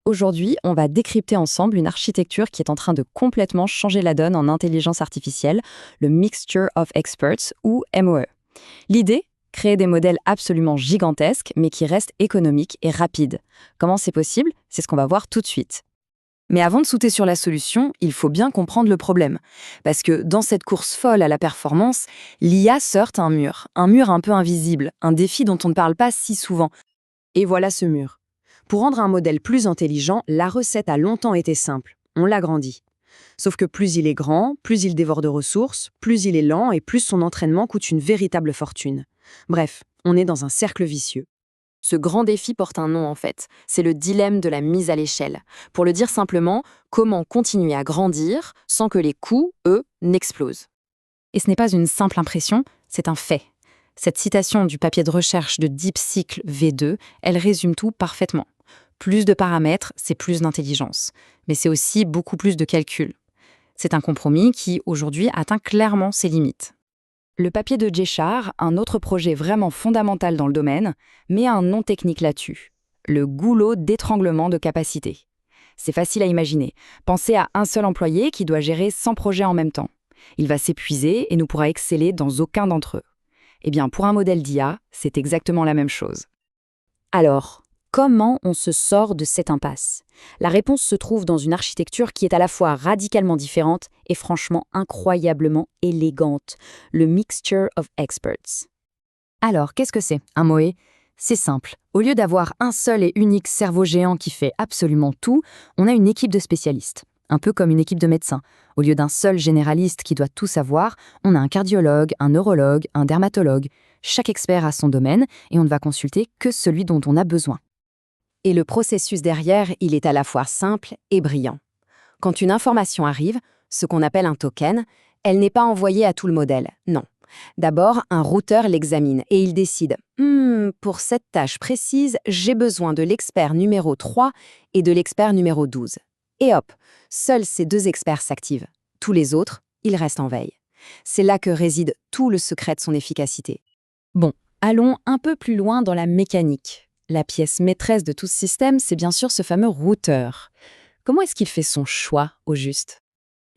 Aujourd'hui, on va décrypter ensemble une architecture qui est en train de complètement changer la donne en intelligence artificielle, le Mixture of Experts ou MOE. L'idée, créer des modèles absolument gigantesques, mais qui restent économiques et rapides. Comment c'est possible? C'est ce qu'on va voir tout de suite. Mais avant de sauter sur la solution, il faut bien comprendre le problème. Parce que dans cette course folle à la performance, l'IA se heurte à un mur un peu invisible, un défi dont on ne parle pas si souvent. Et voilà ce mur. Pour rendre un modèle plus intelligent, la recette a longtemps été simple. On l'agrandit. Sauf que plus il est grand, plus il dévore de ressources, plus il est lent et plus son entraînement coûte une véritable fortune. Bref, on est dans un cercle vicieux. Ce grand défi porte un nom en fait, c'est le dilemme de la mise à l'échelle. Pour le dire simplement, comment continuer à grandir sans que les coûts, eux, n'explosent. Et ce n'est pas une simple impression, c'est un fait. Cette citation du papier de recherche de DeepSeek V2, elle résume tout parfaitement. Plus de paramètres, c'est plus d'intelligence. Mais c'est aussi beaucoup plus de calcul. C'est un compromis qui, aujourd'hui, atteint clairement ses limites. Le papier de Jeshar, un autre projet vraiment fondamental dans le domaine, met un nom technique là-dessus. Le goulot d'étranglement de capacité. C'est facile à imaginer. Pensez à un seul employé qui doit gérer 100 projets en même temps. Il va s'épuiser et ne pourra exceller dans aucun d'entre eux. Eh bien, pour un modèle d'IA, c'est exactement la même chose. Alors, comment on se sort de cette impasse? La réponse se trouve dans une architecture qui est à la fois radicalement différente et franchement incroyablement élégante, le Mixture of Experts. Alors, qu'est-ce que c'est, un MOE? C'est simple. Au lieu d'avoir un seul et unique cerveau géant qui fait absolument tout, on a une équipe de spécialistes. Un peu comme une équipe de médecins. Au lieu d'un seul généraliste qui doit tout savoir, on a un cardiologue, un neurologue, un dermatologue. Chaque expert a son domaine et on ne va consulter que celui dont on a besoin. Et le processus derrière, il est à la fois simple et brillant. Quand une information arrive, ce qu'on appelle un token, elle n'est pas envoyée à tout le modèle, non. D'abord, un routeur l'examine et il décide « Pour cette tâche précise, j'ai besoin de l'expert numéro 3 et de l'expert numéro 12. » Et hop, seuls ces deux experts s'activent. Tous les autres, ils restent en veille. C'est là que réside tout le secret de son efficacité. Bon, allons un peu plus loin dans la mécanique. La pièce maîtresse de tout ce système, c'est bien sûr ce fameux routeur. Comment est-ce qu'il fait son choix, au juste?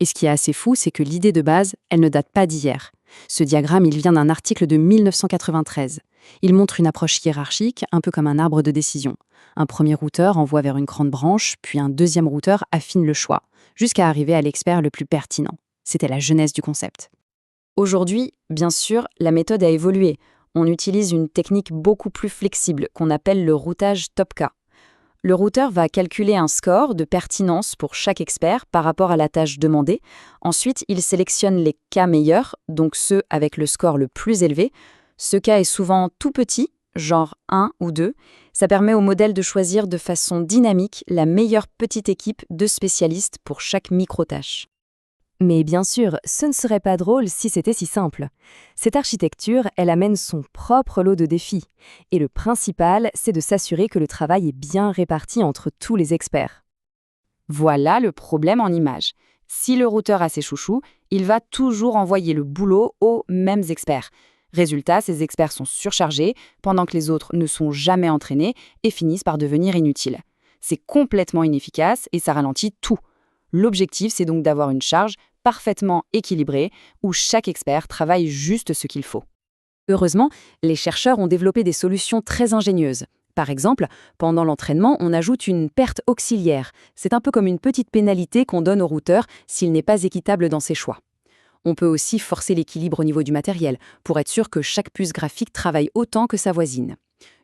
Et ce qui est assez fou, c'est que l'idée de base, elle ne date pas d'hier. Ce diagramme, il vient d'un article de 1993. Il montre une approche hiérarchique, un peu comme un arbre de décision. Un premier routeur envoie vers une grande branche, puis un deuxième routeur affine le choix, jusqu'à arriver à l'expert le plus pertinent. C'était la genèse du concept. Aujourd'hui, bien sûr, la méthode a évolué. On utilise une technique beaucoup plus flexible qu'on appelle le routage top-K. Le routeur va calculer un score de pertinence pour chaque expert par rapport à la tâche demandée. Ensuite, il sélectionne les cas meilleurs, donc ceux avec le score le plus élevé. Ce cas est souvent tout petit, genre 1 ou 2. Ça permet au modèle de choisir de façon dynamique la meilleure petite équipe de spécialistes pour chaque micro-tâche. Mais bien sûr, ce ne serait pas drôle si c'était si simple. Cette architecture, elle amène son propre lot de défis. Et le principal, c'est de s'assurer que le travail est bien réparti entre tous les experts. Voilà le problème en image. Si le routeur a ses chouchous, il va toujours envoyer le boulot aux mêmes experts. Résultat, ces experts sont surchargés, pendant que les autres ne sont jamais entraînés et finissent par devenir inutiles. C'est complètement inefficace et ça ralentit tout. L'objectif, c'est donc d'avoir une charge parfaitement équilibrée, où chaque expert travaille juste ce qu'il faut. Heureusement, les chercheurs ont développé des solutions très ingénieuses. Par exemple, pendant l'entraînement, on ajoute une perte auxiliaire. C'est un peu comme une petite pénalité qu'on donne au routeur s'il n'est pas équitable dans ses choix. On peut aussi forcer l'équilibre au niveau du matériel, pour être sûr que chaque puce graphique travaille autant que sa voisine.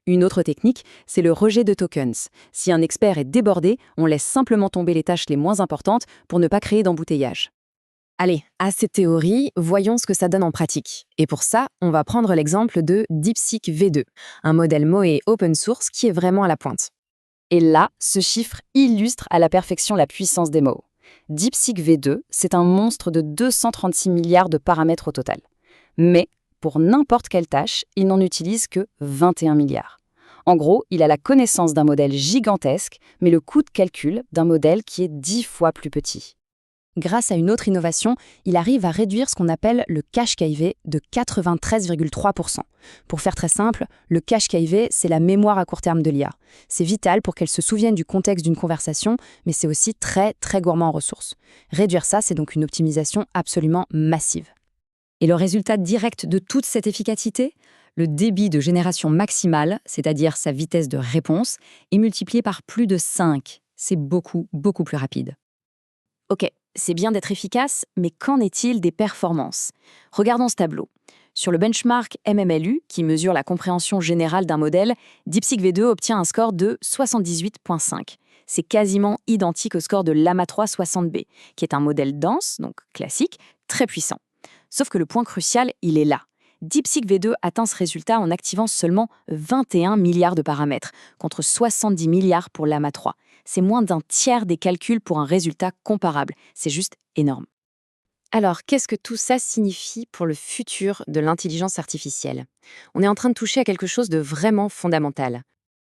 Une autre technique, c'est le rejet de tokens. Si un expert est débordé, on laisse simplement tomber les tâches les moins importantes pour ne pas créer d'embouteillage. Allez, assez de théorie, voyons ce que ça donne en pratique. Et pour ça, on va prendre l'exemple de DeepSeek V2, un modèle MOE open source qui est vraiment à la pointe. Et là, ce chiffre illustre à la perfection la puissance des mots. DeepSeek V2, c'est un monstre de 236 milliards de paramètres au total. Mais, pour n'importe quelle tâche, il n'en utilise que 21 milliards. En gros, il a la connaissance d'un modèle gigantesque, mais le coût de calcul d'un modèle qui est 10 fois plus petit. Grâce à une autre innovation, il arrive à réduire ce qu'on appelle le cache KIV de 93,3%. Pour faire très simple, le cache KIV, c'est la mémoire à court terme de l'IA. C'est vital pour qu'elle se souvienne du contexte d'une conversation, mais c'est aussi très, très gourmand en ressources. Réduire ça, c'est donc une optimisation absolument massive. Et le résultat direct de toute cette efficacité? Le débit de génération maximale, c'est-à-dire sa vitesse de réponse, est multiplié par plus de 5. C'est beaucoup, beaucoup plus rapide. Ok, c'est bien d'être efficace, mais qu'en est-il des performances? Regardons ce tableau. Sur le benchmark MMLU, qui mesure la compréhension générale d'un modèle, DeepSeek V2 obtient un score de 78,5. C'est quasiment identique au score de Llama 3 60B, qui est un modèle dense, donc classique, très puissant. Sauf que le point crucial, il est là. DeepSeek V2 atteint ce résultat en activant seulement 21 milliards de paramètres, contre 70 milliards pour Llama 3. C'est moins d'un tiers des calculs pour un résultat comparable. C'est juste énorme. Alors, qu'est-ce que tout ça signifie pour le futur de l'intelligence artificielle? On est en train de toucher à quelque chose de vraiment fondamental.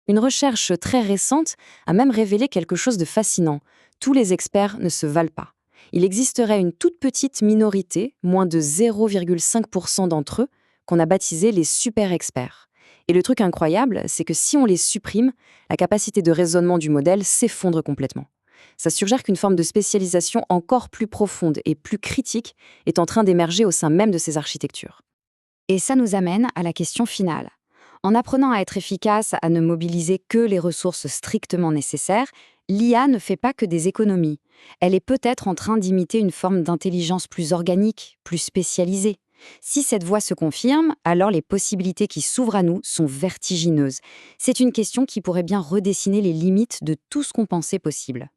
Une recherche très récente a même révélé quelque chose de fascinant. Tous les experts ne se valent pas. Il existerait une toute petite minorité, moins de 0,5% d'entre eux, qu'on a baptisé les super-experts. Et le truc incroyable, c'est que si on les supprime, la capacité de raisonnement du modèle s'effondre complètement. Ça suggère qu'une forme de spécialisation encore plus profonde et plus critique est en train d'émerger au sein même de ces architectures. Et ça nous amène à la question finale. En apprenant à être efficace, à ne mobiliser que les ressources strictement nécessaires, l'IA ne fait pas que des économies. Elle est peut-être en train d'imiter une forme d'intelligence plus organique, plus spécialisée. Si cette voie se confirme, alors les possibilités qui s'ouvrent à nous sont vertigineuses. C'est une question qui pourrait bien redessiner les limites de tout ce qu'on pensait possible.